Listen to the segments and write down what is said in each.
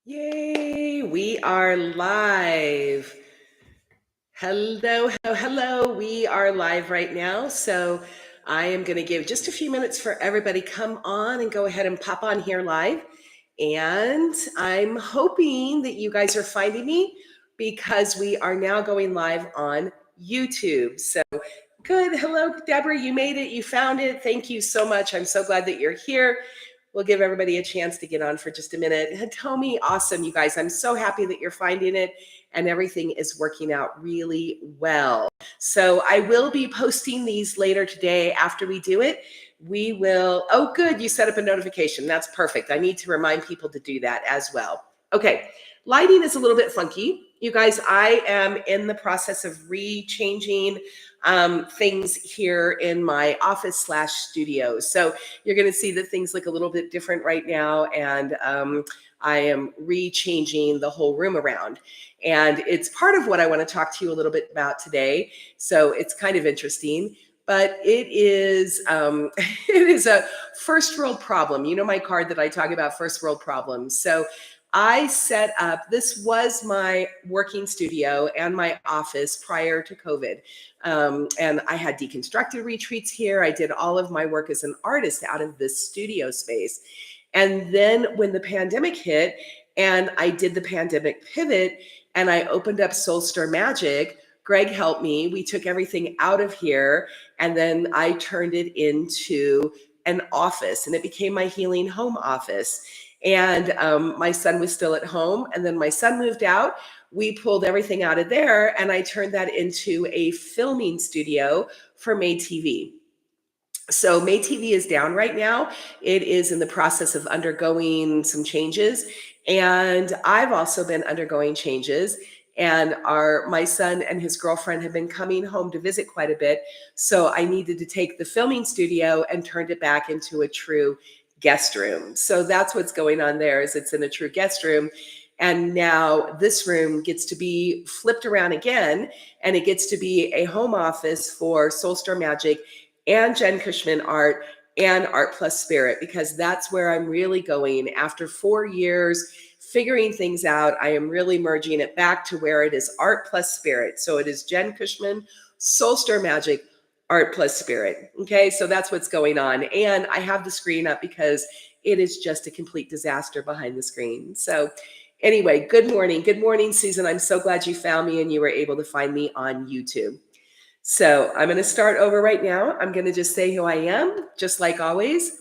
Yay, we are live. Hello, hello, hello. We are live right now. So I am going to give just a few minutes for everybody come on and go ahead and pop on here live. And I'm hoping that you guys are finding me because we are now going live on YouTube. So good. Hello, Deborah. You made it. You found it. Thank you so much. I'm so glad that you're here. We'll give everybody a chance to get on for just a minute. Hitomi, awesome, you guys. I'm so happy that you're finding it and everything is working out really well. So I will be posting these later today after we do it. We will, oh, good, you set up a notification. That's perfect. I need to remind people to do that as well. Okay, lighting is a little bit funky. You guys, I am in the process of re-changing things here in my office / studio. So you're going to see that things look a little bit different right now. And I am re-changing the whole room around. And it's part of what I want to talk to you a little bit about today. So it's kind of interesting. But it is it is a first world problem. You know my card that I talk about first world problems. So I set up, this was my working studio and my office prior to COVID. And I had deconstructed retreats here. I did all of my work as an artist out of this studio space. And then when the pandemic hit and I did the pandemic pivot and I opened up Soul Stir Magic, Greg helped me. We took everything out of here and then I turned it into an office and it became my healing home office. And my son was still at home and then my son moved out. We pulled everything out of there and I turned that into a filming studio for May TV. So May TV is down right now. It is in the process of undergoing some changes. And I've also been undergoing changes. And my son and his girlfriend have been coming home to visit quite a bit. So I needed to take the filming studio and turned it back into a true guest room. So that's what's going on there, is it's in a true guest room. And now this room gets to be flipped around again, and it gets to be a home office for Soul Star Magic and Jen Cushman Art and Art Plus Spirit, because that's where I'm really going. After 4 years figuring things out, I am really merging it back to where it is Art Plus Spirit. So it is Jen Cushman, Soul Star Magic, Art Plus Spirit. Okay, so that's what's going on. And I have the screen up because it is just a complete disaster behind the screen. So anyway, good morning. Good morning, Susan. I'm so glad you found me and you were able to find me on YouTube. So I'm going to start over right now. I'm going to just say who I am, just like always.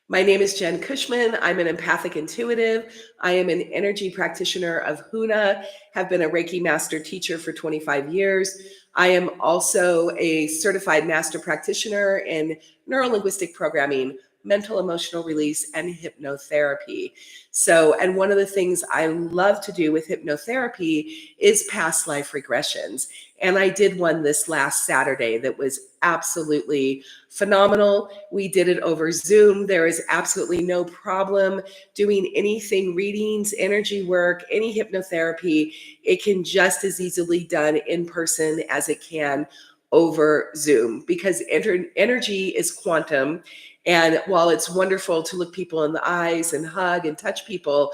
My name is Jen Cushman. I'm an empathic intuitive. I am an energy practitioner of Huna, have been a Reiki master teacher for 25 years. I am also a certified master practitioner in neuro-linguistic programming, mental emotional release, and hypnotherapy. So, and one of the things I love to do with hypnotherapy is past life regressions. And I did one this last Saturday that was absolutely phenomenal. We did it over Zoom. There is absolutely no problem doing anything, readings, energy work, any hypnotherapy. It can just as easily done in person as it can over Zoom, because energy is quantum. And while it's wonderful to look people in the eyes and hug and touch people,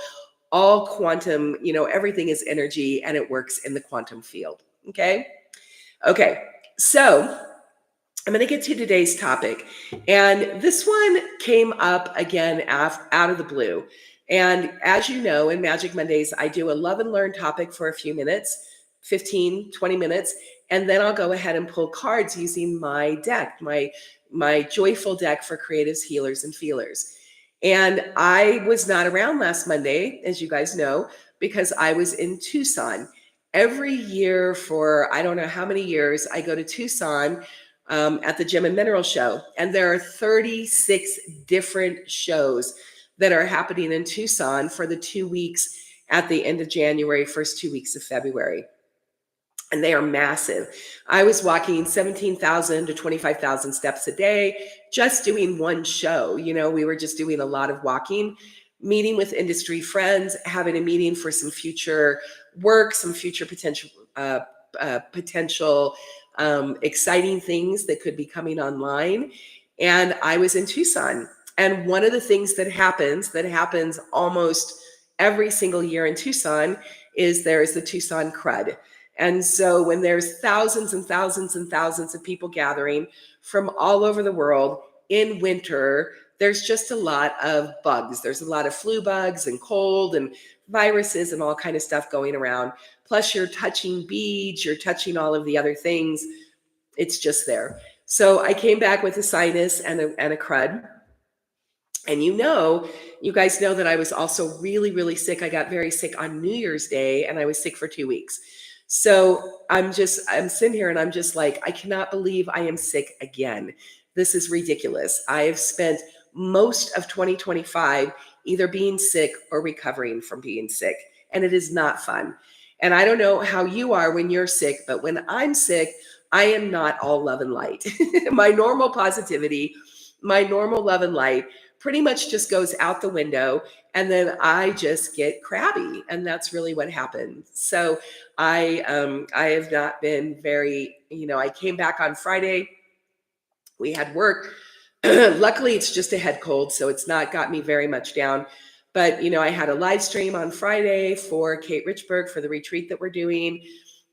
all quantum, everything is energy and it works in the quantum field. Okay. So I'm going to get to today's topic. And this one came up again out of the blue. And as you know, in Magic Mondays, I do a love and learn topic for a few minutes, 15, 20 minutes. And then I'll go ahead and pull cards using my deck, my joyful deck for creatives, healers, and feelers. And I was not around last Monday, as you guys know, because I was in Tucson. Every year for I don't know how many years, I go to Tucson at the Gem and Mineral Show. And there are 36 different shows that are happening in Tucson for the 2 weeks at the end of January, first 2 weeks of February. And they are massive. I was walking 17,000 to 25,000 steps a day, just doing one show. We were just doing a lot of walking, meeting with industry friends, having a meeting for some future work, some future potential exciting things that could be coming online. And I was in Tucson. And one of the things that happens almost every single year in Tucson is there's the Tucson crud. And so when there's thousands and thousands and thousands of people gathering from all over the world in winter, there's just a lot of bugs. There's a lot of flu bugs and cold and viruses and all kind of stuff going around. Plus you're touching beads, you're touching all of the other things. It's just there. So I came back with a sinus and a crud. And you guys know that I was also really, really sick. I got very sick on New Year's Day and I was sick for 2 weeks. So I'm sitting here and I'm just like, I cannot believe I am sick again. This is ridiculous. I have spent most of 2025 either being sick or recovering from being sick, and it is not fun. And I don't know how you are when you're sick, but when I'm sick, I am not all love and light. My normal positivity, my normal love and light pretty much just goes out the window, and then I just get crabby, and that's really what happened. So I have not been very, I came back on Friday. We had work. Luckily, it's just a head cold, so it's not got me very much down. But I had a live stream on Friday for Kate Richburg for the retreat that we're doing.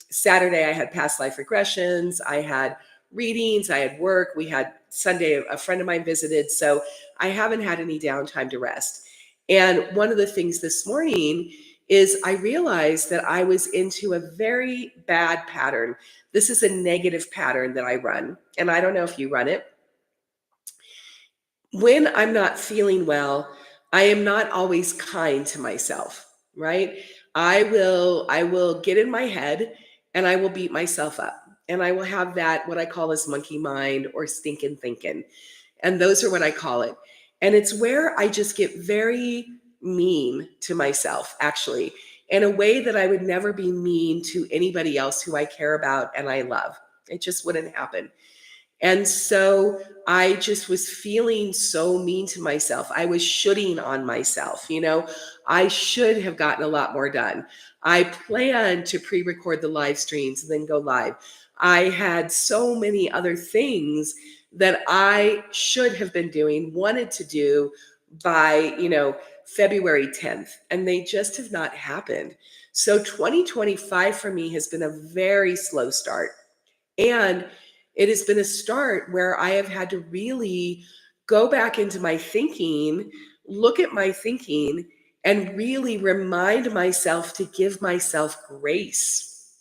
Saturday, I had past life regressions. I had readings. I had work. We had Sunday, a friend of mine visited. So I haven't had any downtime to rest. And one of the things this morning is I realized that I was into a very bad pattern. This is a negative pattern that I run. And I don't know if you run it. When I'm not feeling well, I am not always kind to myself, right? I will get in my head and I will beat myself up. And I will have that what I call as monkey mind or stinking thinking. And those are what I call it. And it's where I just get very mean to myself, actually, in a way that I would never be mean to anybody else who I care about and I love. It just wouldn't happen. And so I just was feeling so mean to myself. I was shooting on myself. I should have gotten a lot more done. I planned to pre record the live streams and then go live. I had so many other things that I should have been doing, wanted to do by, February 10th, and they just have not happened. So 2025 for me has been a very slow start. And it has been a start where I have had to really go back into my thinking, look at my thinking, and really remind myself to give myself grace.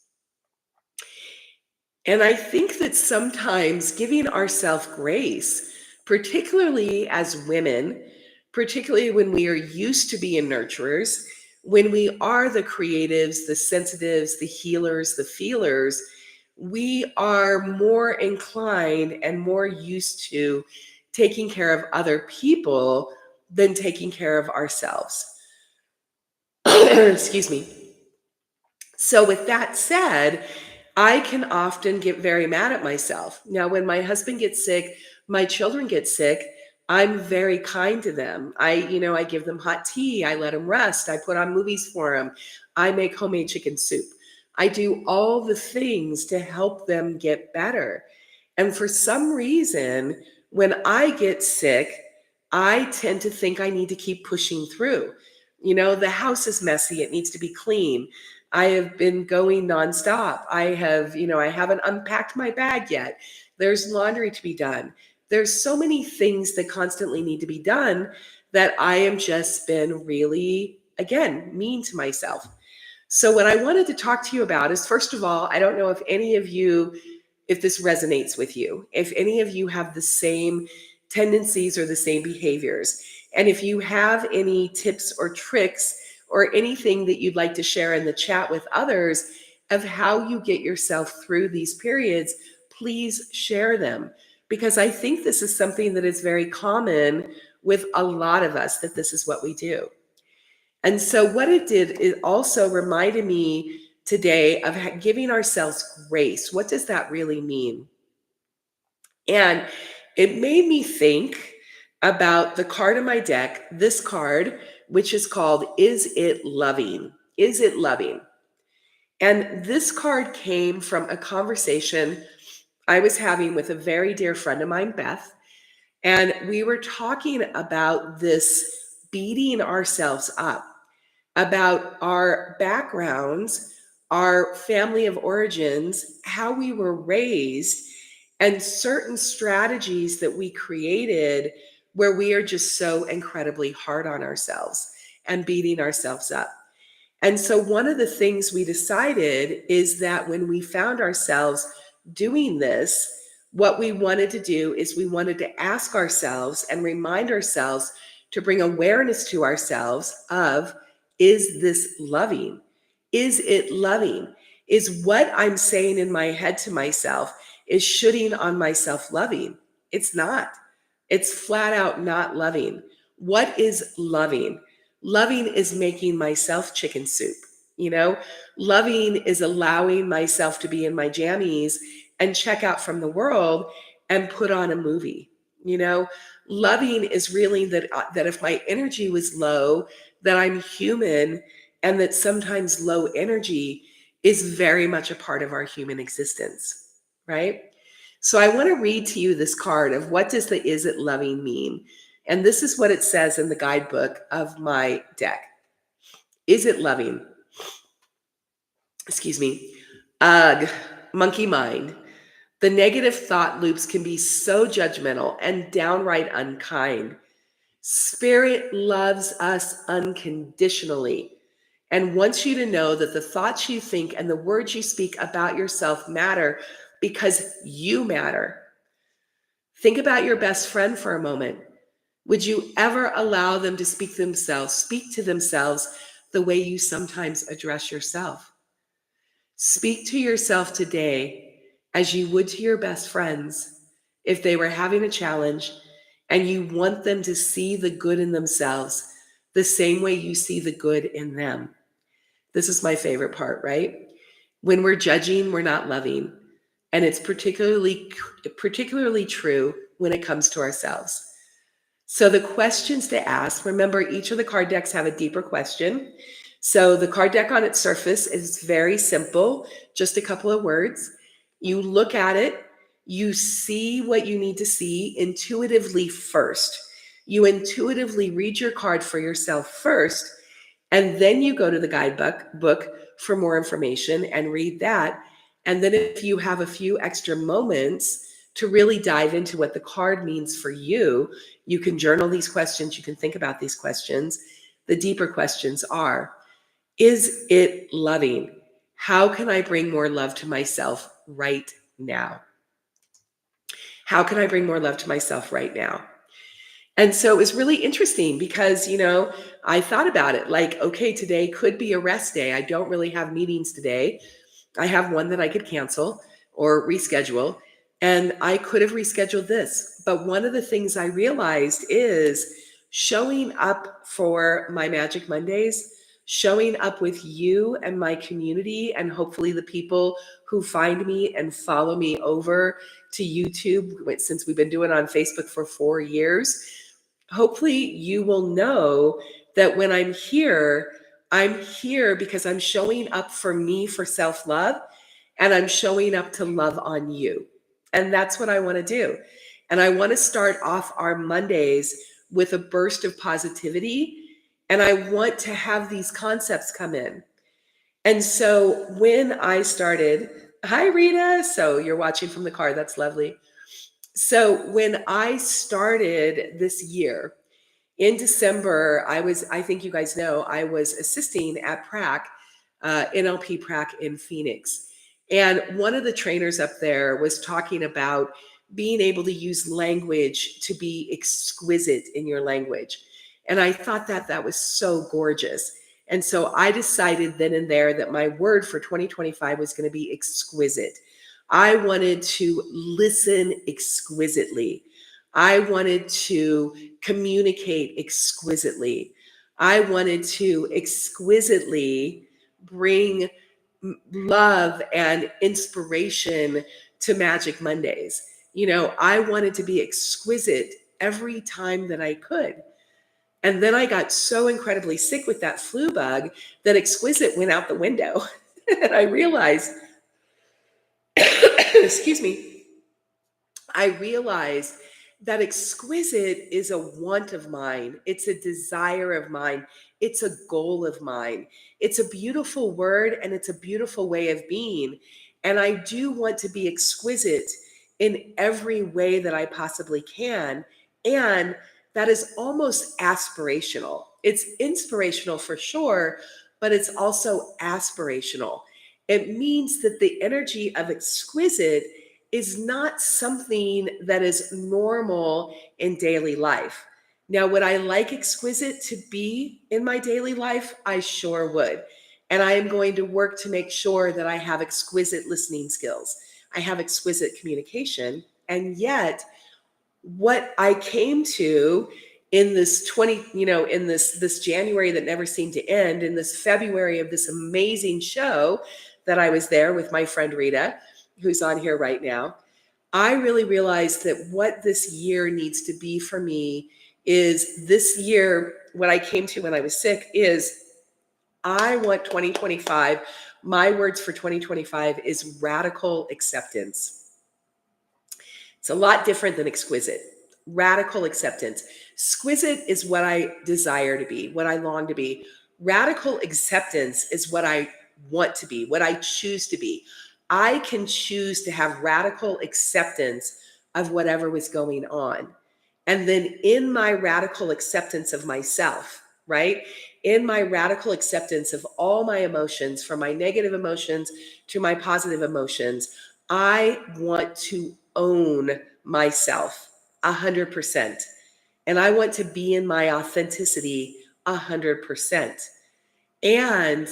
And I think that sometimes giving ourselves grace, particularly as women, particularly when we are used to being nurturers, when we are the creatives, the sensitives, the healers, the feelers, we are more inclined and more used to taking care of other people than taking care of ourselves. Excuse me. So, with that said, I can often get very mad at myself. Now, when my husband gets sick, my children get sick, I'm very kind to them. I give them hot tea. I let them rest. I put on movies for them. I make homemade chicken soup. I do all the things to help them get better. And for some reason, when I get sick, I tend to think I need to keep pushing through. The house is messy. It needs to be clean. I have been going nonstop. I haven't unpacked my bag yet. There's laundry to be done. There's so many things that constantly need to be done that I am just been really, again, mean to myself. So what I wanted to talk to you about is, first of all, I don't know if any of you, if this resonates with you, if any of you have the same tendencies or the same behaviors. And if you have any tips or tricks or anything that you'd like to share in the chat with others of how you get yourself through these periods, please share them. Because I think this is something that is very common with a lot of us, that this is what we do. And so what it did, it also reminded me today of giving ourselves grace. What does that really mean? And it made me think about the card in my deck, this card, which is called, Is It Loving? Is It Loving? And this card came from a conversation I was having with a very dear friend of mine, Beth. And we were talking about this beating ourselves up, about our backgrounds, our family of origins, how we were raised, and certain strategies that we created where we are just so incredibly hard on ourselves and beating ourselves up. And so, one of the things we decided is that when we found ourselves doing this, what we wanted to do is we wanted to ask ourselves and remind ourselves to bring awareness to ourselves of, is this loving? Is it loving? Is what I'm saying in my head to myself, is shooting on myself loving? It's not. It's flat out not loving. What is loving? Loving is making myself chicken soup. You know, loving is allowing myself to be in my jammies and check out from the world and put on a movie. You know, loving is really that if my energy was low, that I'm human, and that sometimes low energy is very much a part of our human existence, right? So I want to read to you this card of what does the is it loving mean? And this is what it says in the guidebook of my deck. Is it loving? Excuse me. Ugh, monkey mind. The negative thought loops can be so judgmental and downright unkind. Spirit loves us unconditionally and wants you to know that the thoughts you think and the words you speak about yourself matter because you matter. Think about your best friend for a moment. Would you ever allow them to speak to themselves the way you sometimes address yourself? Speak to yourself today as you would to your best friends if they were having a challenge and you want them to see the good in themselves the same way you see the good in them. This is my favorite part, right? When we're judging, we're not loving. And it's particularly true when it comes to ourselves. So the questions to ask, remember each of the card decks have a deeper question. So the card deck on its surface is very simple, just a couple of words. You look at it, you see what you need to see intuitively first. You intuitively read your card for yourself first, and then you go to the guidebook for more information and read that. And then if you have a few extra moments to really dive into what the card means for you, you can journal these questions, you can think about these questions. The deeper questions are, is it loving? How can I bring more love to myself right now? How can I bring more love to myself right now? And so it was really interesting because, I thought about it like, okay, today could be a rest day. I don't really have meetings today. I have one that I could cancel or reschedule, and I could have rescheduled this. But one of the things I realized is showing up for my Magic Mondays, showing up with you and my community, and hopefully the people who find me and follow me over to YouTube, since we've been doing it on Facebook for 4 years. Hopefully you will know that when I'm here because I'm showing up for me for self-love, and I'm showing up to love on you. And that's what I want to do. And I want to start off our Mondays with a burst of positivity. And I want to have these concepts come in. And so when I started, hi, Rita. So you're watching from the car. That's lovely. So when I started this year, in December, I think you guys know, I was assisting at PRAC, NLP PRAC in Phoenix. And one of the trainers up there was talking about being able to use language to be exquisite in your language. And I thought that was so gorgeous. And so I decided then and there that my word for 2025 was going to be exquisite. I wanted to listen exquisitely. I wanted to communicate exquisitely. I wanted to exquisitely bring love and inspiration to Magic Mondays. I wanted to be exquisite every time that I could. And then I got so incredibly sick with that flu bug that exquisite went out the window. And I realized, excuse me, I realized That exquisite is a want of mine. It's a desire of mine. It's a goal of mine. It's a beautiful word and it's a beautiful way of being. And I do want to be exquisite in every way that I possibly can. And that is almost aspirational. It's inspirational for sure, but it's also aspirational. It means that the energy of exquisite is not something that is normal in daily life. Now, would I like exquisite to be in my daily life? I sure would. And I am going to work to make sure that I have exquisite listening skills. I have exquisite communication. And yet, what I came to in this 20, in this January that never seemed to end, in this February of this amazing show that I was there with my friend Rita, who's on here right now, I really realized that what this year needs to be for me is this year, what I came to when I was sick is I want 2025. My words for 2025 is radical acceptance. It's a lot different than exquisite. Radical acceptance. Exquisite is what I desire to be, what I long to be. Radical acceptance is what I want to be, what I choose to be. I can choose to have radical acceptance of whatever was going on. And then in my radical acceptance of myself, right? In my radical acceptance of all my emotions, from my negative emotions to my positive emotions, I want to own myself 100%. And I want to be in my authenticity 100%. And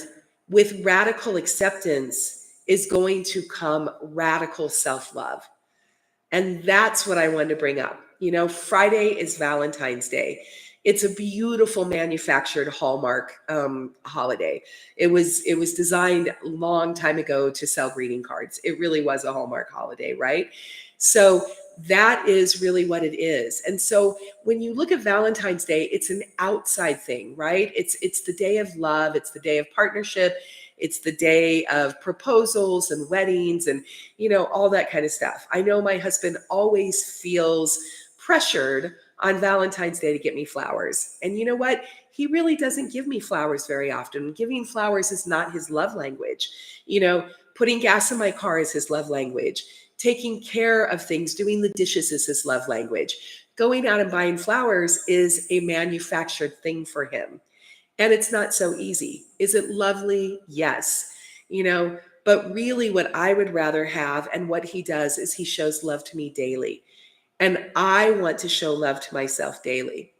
with radical acceptance is going to come radical self-love. And that's what I wanted to bring up. Friday is Valentine's Day. It's a beautiful manufactured Hallmark holiday. It was designed a long time ago to sell greeting cards. It really was a Hallmark holiday, right? So that is really what it is. And so when you look at Valentine's Day, it's an outside thing, right? It's the day of love. It's the day of partnership. It's the day of proposals and weddings and all that kind of stuff. I know my husband always feels pressured on Valentine's Day to get me flowers. And you know what? He really doesn't give me flowers very often. Giving flowers is not his love language. Putting gas in my car is his love language. Taking care of things, doing the dishes is his love language. Going out and buying flowers is a manufactured thing for him. And it's not so easy. Is it lovely? Yes. But really what I would rather have and what he does is he shows love to me daily. And I want to show love to myself daily.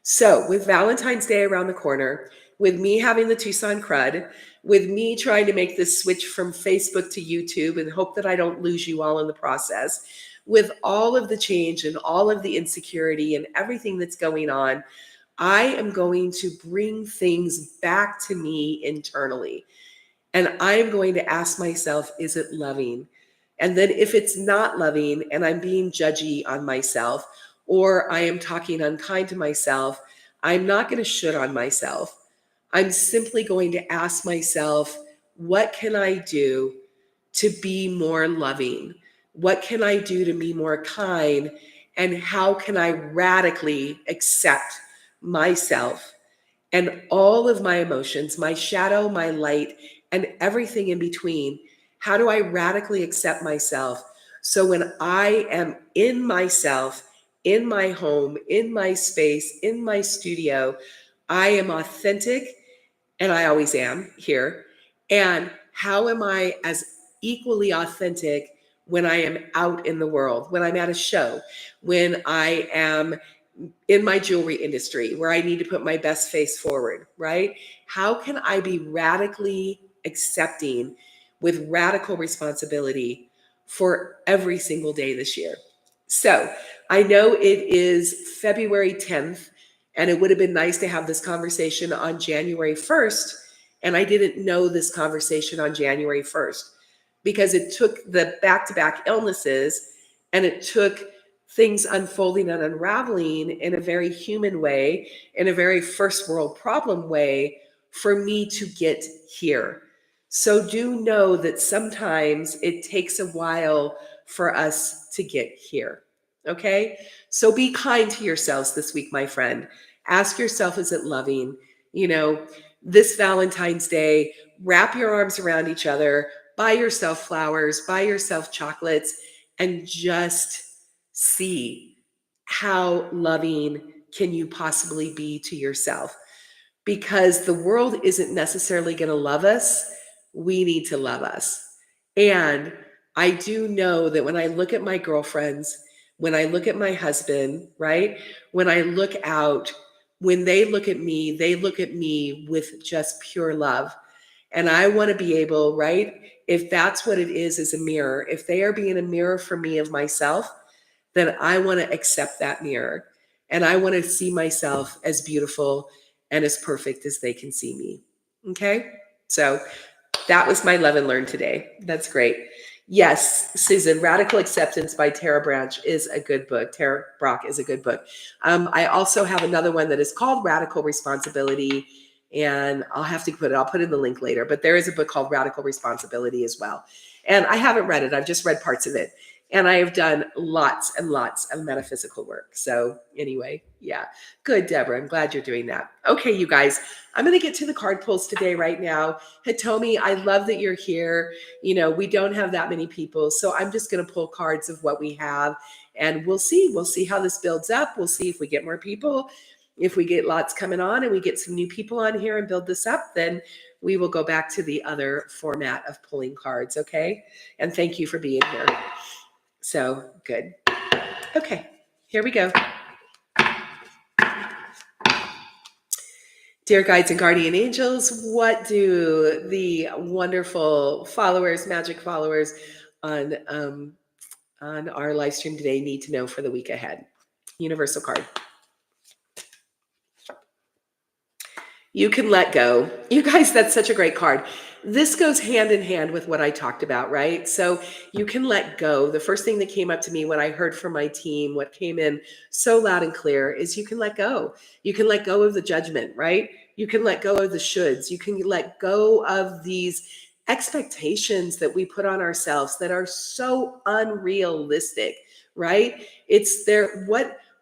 So with Valentine's Day around the corner, with me having the Tucson crud, with me trying to make this switch from Facebook to YouTube and hope that I don't lose you all in the process, with all of the change and all of the insecurity and everything that's going on, I am going to bring things back to me internally. And I'm going to ask myself, is it loving? And then if it's not loving and I'm being judgy on myself, or I am talking unkind to myself, I'm not going to should on myself. I'm simply going to ask myself, what can I do to be more loving? What can I do to be more kind? And how can I radically accept myself and all of my emotions, my shadow, my light, and everything in between? How do I radically accept myself? So when I am in myself, in my home, in my space, in my studio, I am authentic, and I always am here. And how am I as equally authentic when I am out in the world, when I'm at a show, when I am in my jewelry industry where I need to put my best face forward, right? How can I be radically accepting with radical responsibility for every single day this year? So I know it is February 10th, and it would have been nice to have this conversation on January 1st. And I didn't know this conversation on January 1st because it took the back to back illnesses and it took things unfolding and unraveling in a very human way, in a very first world problem way for me to get here. So do know that sometimes it takes a while for us to get here. Okay. So be kind to yourselves this week, my friend. Ask yourself, is it loving? You know, this Valentine's Day, wrap your arms around each other, buy yourself flowers, buy yourself chocolates, and just see how loving can you possibly be to yourself, because the world isn't necessarily going to love us. We need to love us. And I do know that when I look at my girlfriends, when I look at my husband, right? When I look out, when they look at me with just pure love. And I want to be able, right? If that's what it is a mirror, if they are being a mirror for me of myself, then I want to accept that mirror. And I want to see myself as beautiful and as perfect as they can see me. Okay. So that was my love and learn today. That's great. Yes, Susan, Radical Acceptance by Tara Branch is a good book. Tara Brock is a good book. I also have another one that is called Radical Responsibility, and I'll put in the link later, but there is a book called Radical Responsibility as well. And I haven't read it. I've just read parts of it. And I have done lots and lots of metaphysical work. So anyway, yeah. Good, Deborah. I'm glad you're doing that. Okay, you guys, I'm going to get to the card pulls today right now. Hitomi, I love that you're here. You know, we don't have that many people. So I'm just going to pull cards of what we have, and we'll see. We'll see how this builds up. We'll see if we get more people. If we get lots coming on and we get some new people on here and build this up, then we will go back to the other format of pulling cards. Okay. And thank you for being here. So good. Okay, here we go. Dear guides and guardian angels, what do the wonderful followers, magic followers on our live stream today need to know for the week ahead? Universal card. You can let go. You guys, that's such a great card. This goes hand in hand with what I talked about, right? So you can let go. The first thing that came up to me when I heard from my team, what came in so loud and clear, is you can let go. You can let go of the judgment, right? You can let go of the shoulds. You can let go of these expectations that we put on ourselves that are so unrealistic, right? It's there.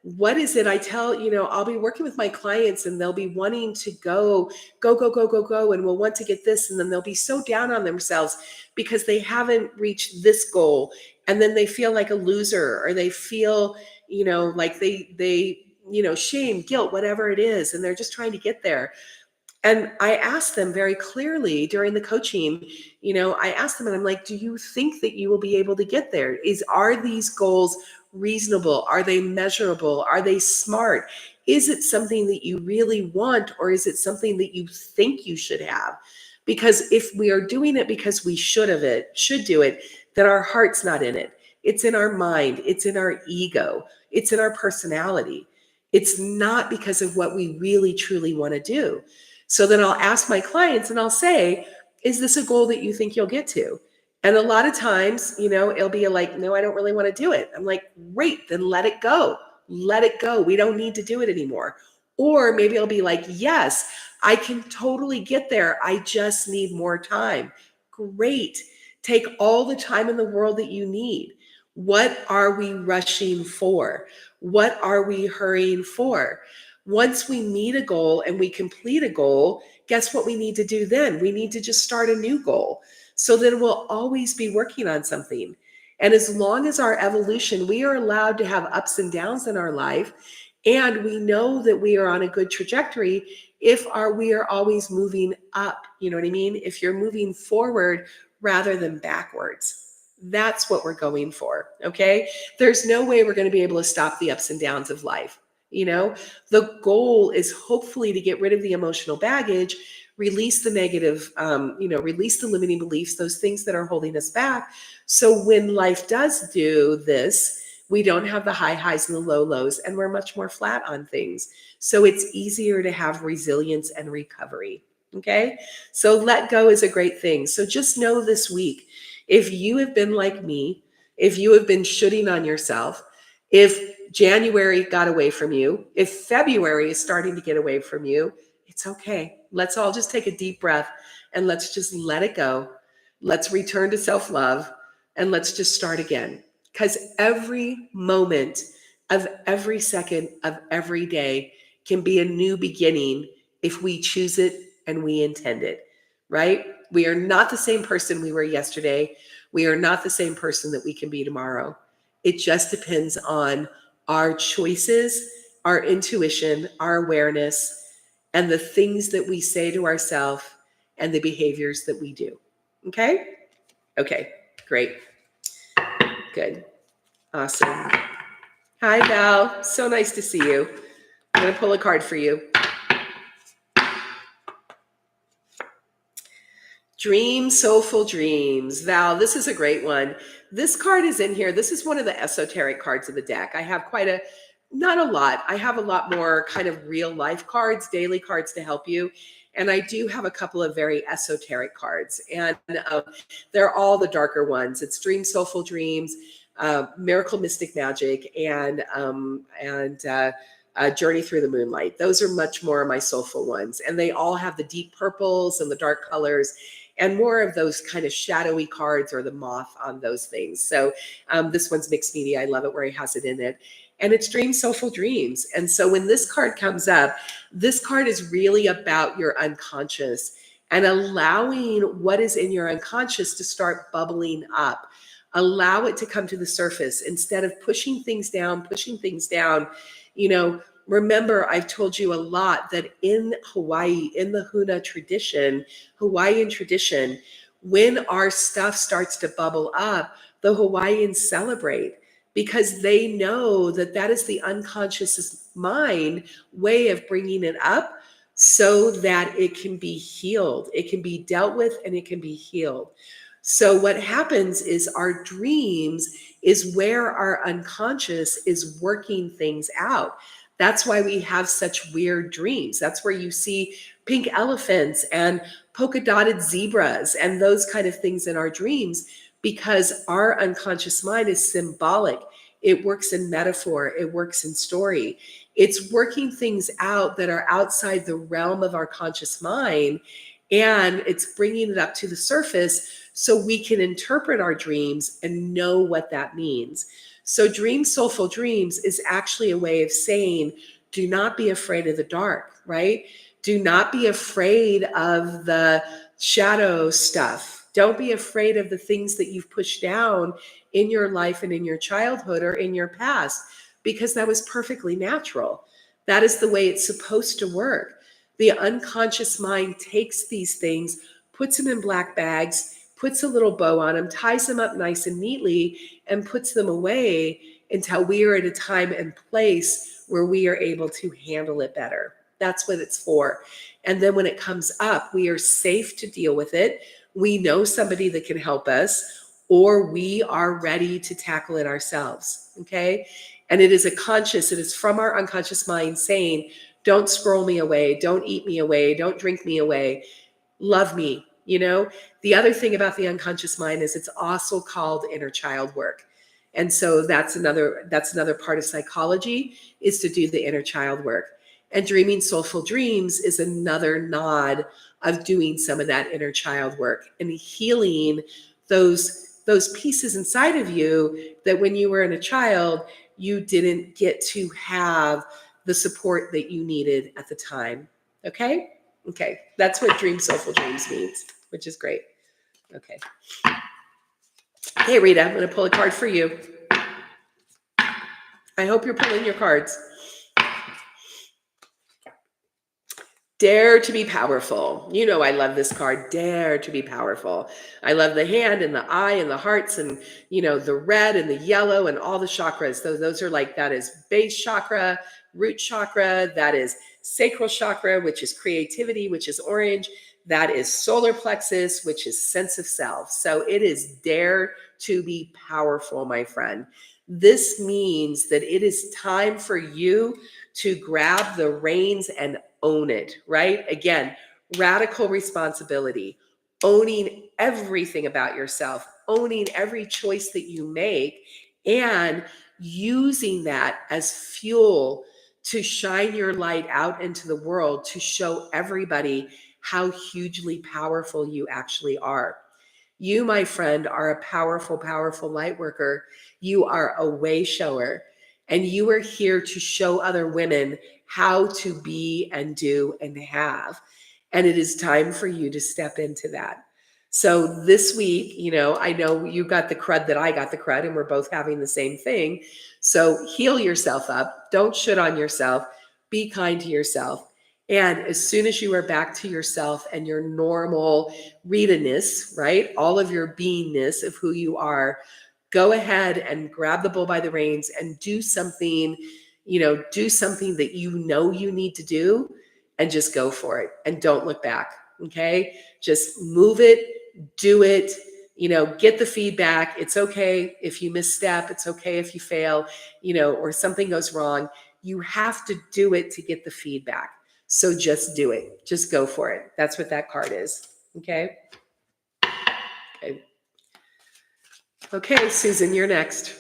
What is it? I tell, I'll be working with my clients and they'll be wanting to go, and we'll want to get this. And then they'll be so down on themselves because they haven't reached this goal. And then they feel like a loser, or they feel, like shame, guilt, whatever it is. And they're just trying to get there. And I asked them very clearly during the coaching, I asked them and I'm like, do you think that you will be able to get there? Are these goals reasonable? Are they measurable? Are they smart? Is it something that you really want, or is it something that you think you should have? Because if we are doing it because we should do it, then our heart's not in it. It's in our mind. It's in our ego. It's in our personality. It's not because of what we really, truly want to do. So then I'll ask my clients and I'll say, is this a goal that you think you'll get to? And a lot of times, it'll be like, no, I don't really want to do it. I'm like, great, then let it go. Let it go. We don't need to do it anymore. Or maybe I'll be like, yes, I can totally get there. I just need more time. Great. Take all the time in the world that you need. What are we rushing for? What are we hurrying for? Once we meet a goal and we complete a goal, guess what we need to do then? We need to just start a new goal. So then we'll always be working on something. And as long as our evolution, we are allowed to have ups and downs in our life. And we know that we are on a good trajectory if we are always moving up. You know what I mean? If you're moving forward rather than backwards. That's what we're going for. Okay. There's no way we're going to be able to stop the ups and downs of life. The goal is hopefully to get rid of the emotional baggage, release the negative, release the limiting beliefs, those things that are holding us back. So when life does do this, we don't have the high highs and the low lows, and we're much more flat on things. So it's easier to have resilience and recovery. Okay. So let go is a great thing. So just know this week, if you have been like me, if you have been shooting on yourself, if January got away from you, if February is starting to get away from you, it's okay. Let's all just take a deep breath and let's just let it go. Let's return to self-love and let's just start again. because every moment of every second of every day can be a new beginning if we choose it and we intend it, right? We are not the same person we were yesterday. We are not the same person that we can be tomorrow. It just depends on our choices, our intuition, our awareness, and the things that we say to ourselves and the behaviors that we do. Okay? Okay, great. Good. Awesome. Hi, Val. So nice to see you. I'm going to pull a card for you. Dream Soulful Dreams. Val, this is a great one. This card is in here. This is one of the esoteric cards of the deck. I have not a lot. I have a lot more kind of real life cards, daily cards to help you. And I do have a couple of very esoteric cards. And they're all the darker ones. It's Dream Soulful Dreams, Miracle Mystic Magic, and Journey Through the Moonlight. Those are much more my soulful ones. And they all have the deep purples and the dark colors and more of those kind of shadowy cards or the moth on those things. So this one's mixed media. I love it where he has it in it. And it's Dream Soulful Dreams. And so when this card comes up, this card is really about your unconscious and allowing what is in your unconscious to start bubbling up. Allow it to come to the surface instead of pushing things down. Remember, I've told you a lot that in Hawaii, in the Hawaiian tradition, when our stuff starts to bubble up, the Hawaiians celebrate because they know that that is the unconscious mind way of bringing it up so that it can be healed. It can be dealt with and it can be healed. So what happens is our dreams is where our unconscious is working things out. That's why we have such weird dreams. That's where you see pink elephants and polka dotted zebras and those kind of things in our dreams, because our unconscious mind is symbolic. It works in metaphor. It works in story. It's working things out that are outside the realm of our conscious mind, and it's bringing it up to the surface so we can interpret our dreams and know what that means. So Dream Soulful Dreams is actually a way of saying, do not be afraid of the dark, right? Do not be afraid of the shadow stuff. Don't be afraid of the things that you've pushed down in your life and in your childhood or in your past, because that was perfectly natural. That is the way it's supposed to work. The unconscious mind takes these things, puts them in black bags, puts a little bow on them, ties them up nice and neatly, and puts them away until we are at a time and place where we are able to handle it better. That's what it's for. And then when it comes up, we are safe to deal with it. We know somebody that can help us, or we are ready to tackle it ourselves. Okay. And it is it is from our unconscious mind saying, don't scroll me away, don't eat me away, don't drink me away, love me. The other thing about the unconscious mind is it's also called inner child work. And so that's another part of psychology, is to do the inner child work. And dreaming soulful dreams is another nod of doing some of that inner child work and healing those pieces inside of you that when you were in a child, you didn't get to have the support that you needed at the time. Okay? Okay. That's what Dream Soulful Dreams means, which is great. Okay. Hey, Rita, I'm going to pull a card for you. I hope you're pulling your cards. Dare to be powerful. I love this card. Dare to be powerful. I love the hand and the eye and the hearts and, the red and the yellow and all the chakras. Those are that is base chakra, root chakra. That is sacral chakra, which is creativity, which is orange. That is solar plexus, which is sense of self. So it is dare to be powerful, my friend. This means that it is time for you to grab the reins and own it, right? Again, radical responsibility, owning everything about yourself, owning every choice that you make, and using that as fuel to shine your light out into the world, to show everybody how hugely powerful you actually are. You, my friend, are a powerful, powerful light worker. You are a way shower, and you are here to show other women how to be and do and have. And it is time for you to step into that. So this week, I know you got the crud that I got the crud, and we're both having the same thing. So heal yourself up. Don't shit on yourself. Be kind to yourself. And as soon as you are back to yourself and your normal Rita-ness, right? All of your beingness of who you are, go ahead and grab the bull by the reins and do something, do something that you need to do, and just go for it and don't look back. Okay. Just move it, do it, get the feedback. It's okay if you misstep. It's okay if you fail, or something goes wrong. You have to do it to get the feedback. So just do it. Just go for it. That's what that card is. Okay. Okay. Okay, Susan, you're next.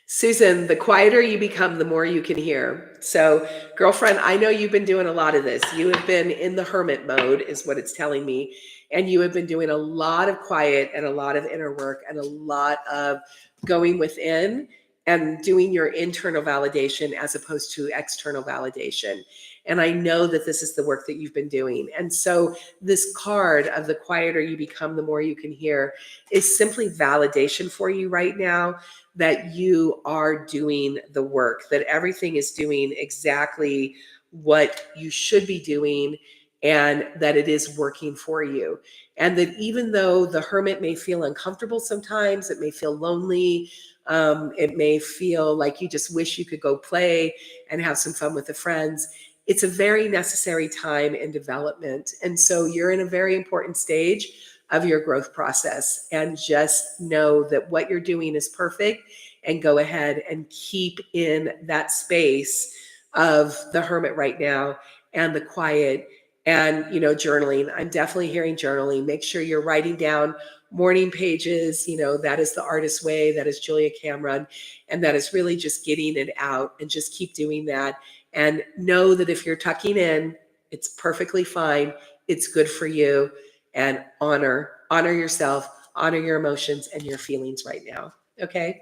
Susan, the quieter you become, the more you can hear. So, girlfriend, I know you've been doing a lot of this. You have been in the hermit mode, is what it's telling me. And you have been doing a lot of quiet and a lot of inner work and a lot of going within and doing your internal validation as opposed to external validation. And I know that this is the work that you've been doing. And so this card of the quieter you become, the more you can hear is simply validation for you right now that you are doing the work, that everything is doing exactly what you should be doing, and that it is working for you. And that even though the hermit may feel uncomfortable sometimes, it may feel lonely, it may feel like you just wish you could go play and have some fun with the friends. It's a very necessary time in development. And so you're in a very important stage of your growth process, and just know that what you're doing is perfect, and go ahead and keep in that space of the hermit right now and the quiet and journaling. I'm definitely hearing journaling. Make sure you're writing down morning pages. That is the artist way. That is Julia Cameron, and that is really just getting it out, and just keep doing that. And know that if you're tucking in, it's perfectly fine. It's good for you. And honor yourself, honor your emotions and your feelings right now. Okay.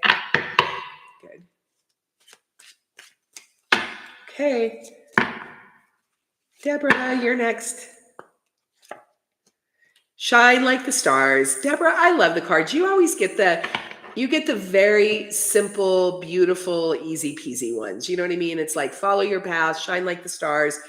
Good. Okay. Deborah, you're next. Shine like the stars. Deborah, I love the cards. You always get the very simple, beautiful, easy peasy ones. You know what I mean? It's like follow your path, shine like the stars,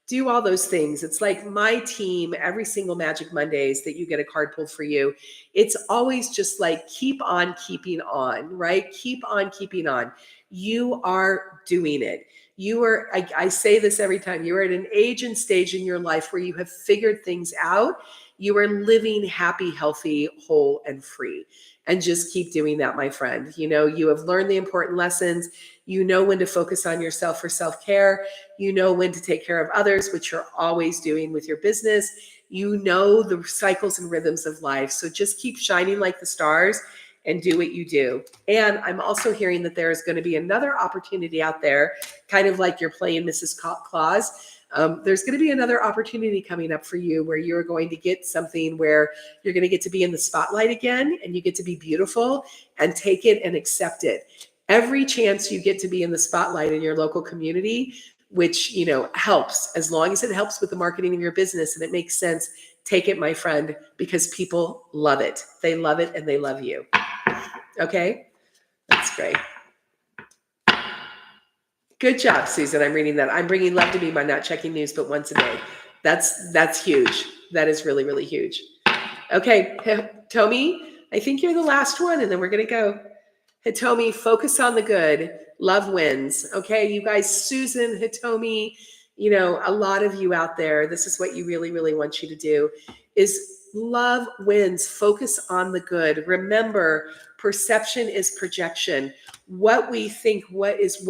do all those things. It's like my team, every single Magic Mondays that you get a card pulled for you. It's always just like keep on keeping on, right? Keep on keeping on. You are doing it. I say this every time, you are at an age and stage in your life where you have figured things out. You are living happy, healthy, whole, and free. And just keep doing that, my friend. You have learned the important lessons. You know when to focus on yourself for self-care. You know when to take care of others, which you're always doing with your business. You know the cycles and rhythms of life. So just keep shining like the stars and do what you do. And I'm also hearing that there is going to be another opportunity out there, kind of like you're playing Mrs. Claus. There's going to be another opportunity coming up for you where you're going to get something where you're going to get to be in the spotlight again, and you get to be beautiful and take it and accept it. Every chance you get to be in the spotlight in your local community, which, helps, as long as it helps with the marketing of your business and it makes sense, take it, my friend, because people love it. They love it and they love you. Okay? That's great. Good job, Susan. I'm reading that. I'm bringing love to me by not checking news but once a day. That's huge. That is really, really huge. Okay, Hitomi, I think you're the last one, and then we're going to go. Hitomi, focus on the good. Love wins. Okay, you guys, Susan, Hitomi, a lot of you out there, this is what you really, really want you to do, is love wins. Focus on the good. Remember, perception is projection. What we think, what is,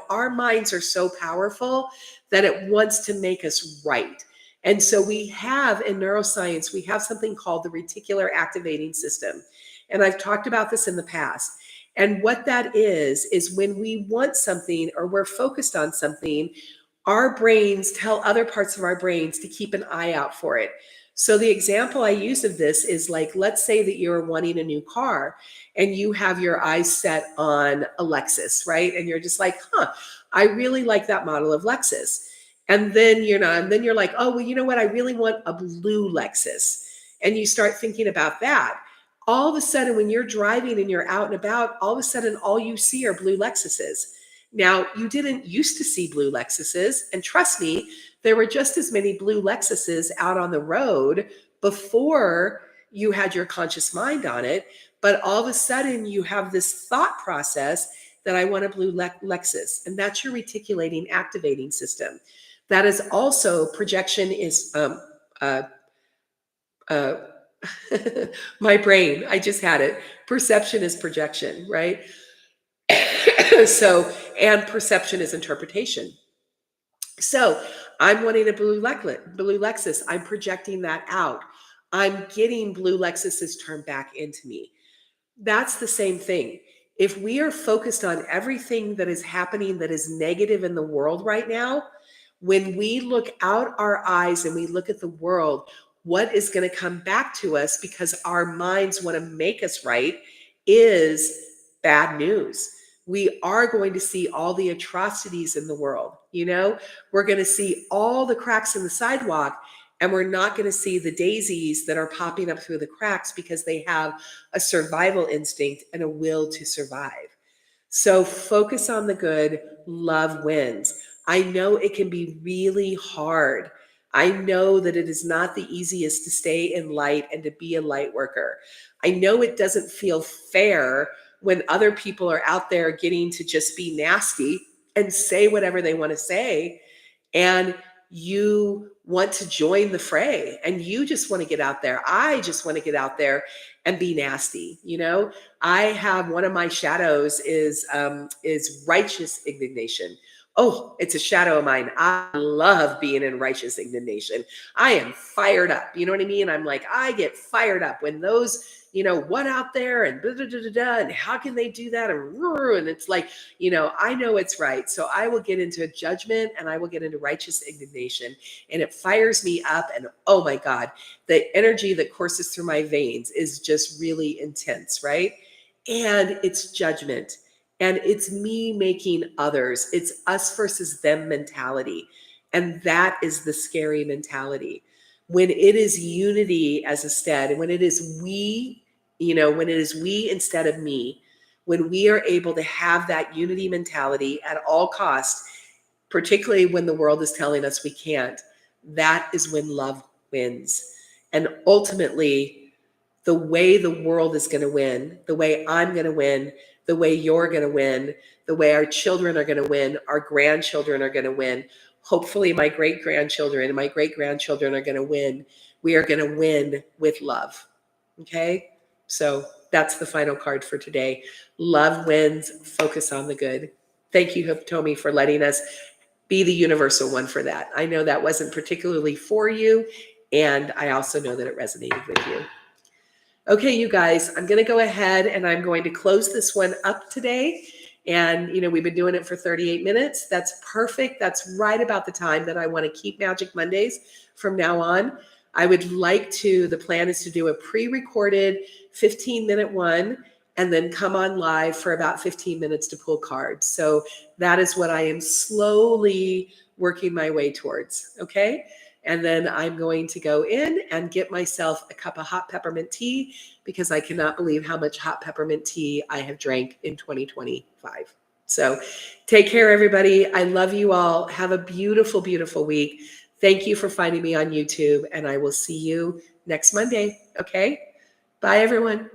our minds are so powerful that it wants to make us right. And so we have in neuroscience, we have something called the reticular activating system. And I've talked about this in the past. And what that is when we want something or we're focused on something, our brains tell other parts of our brains to keep an eye out for it. So the example I use of this is like, let's say that you're wanting a new car and you have your eyes set on a Lexus, right? And you're just like, I really like that model of Lexus. And then, and then you're like, oh, well, you know what? I really want a blue Lexus. And you start thinking about that. All of a sudden, when you're driving and you're out and about, all of a sudden, all you see are blue Lexuses. Now, you didn't used to see blue Lexuses. And trust me, there were just as many blue Lexuses out on the road before you had your conscious mind on it. But all of a sudden, you have this thought process that I want a blue Lexus. And that's your reticulating activating system. That is also projection is uh, uh, my brain. I just had it. Perception is projection, right? So, and perception is interpretation. So I'm wanting a blue Lexus. I'm projecting that out. I'm getting blue Lexuses turned back into me. That's the same thing. If we are focused on everything that is happening that is negative in the world right now, when we look out our eyes and we look at the world, what is going to come back to us because our minds want to make us right is bad news. We are going to see all the atrocities in the world. We're going to see all the cracks in the sidewalk, and we're not going to see the daisies that are popping up through the cracks because they have a survival instinct and a will to survive. So focus on the good, love wins. I know it can be really hard. I know that it is not the easiest to stay in light and to be a light worker. I know it doesn't feel fair when other people are out there getting to just be nasty and say whatever they want to say. And you want to join the fray and you just want to get out there. I just want to get out there and be nasty. I have one of my shadows is righteous indignation. Oh, it's a shadow of mine. I love being in righteous indignation. I am fired up. You know what I mean? I'm like, I get fired up when those, what out there and da, da, da, da, da, and how can they do that? And it's like, I know it's right. So I will get into judgment and I will get into righteous indignation, and it fires me up. And oh my God, the energy that courses through my veins is just really intense, right? And it's judgment. And it's me making others. It's us versus them mentality. And that is the scary mentality. When it is unity as a stead, and when it is we, when it is we instead of me, when we are able to have that unity mentality at all costs, particularly when the world is telling us we can't, that is when love wins. And ultimately, the way the world is going to win, the way I'm going to win, the way you're going to win, the way our children are going to win, our grandchildren are going to win. Hopefully my great-grandchildren and my great-grandchildren are going to win. We are going to win with love. Okay? So that's the final card for today. Love wins. Focus on the good. Thank you, Hitomi, for letting us be the universal one for that. I know that wasn't particularly for you, and I also know that it resonated with you. Okay, you guys, I'm going to go ahead and I'm going to close this one up today. And, we've been doing it for 38 minutes. That's perfect. That's right about the time that I want to keep Magic Mondays from now on. I would like to, the plan is to do a pre-recorded 15-minute one and then come on live for about 15 minutes to pull cards. So that is what I am slowly working my way towards. Okay. And then I'm going to go in and get myself a cup of hot peppermint tea because I cannot believe how much hot peppermint tea I have drank in 2025. So take care, everybody. I love you all. Have a beautiful, beautiful week. Thank you for finding me on YouTube, and I will see you next Monday. Okay? Bye, everyone.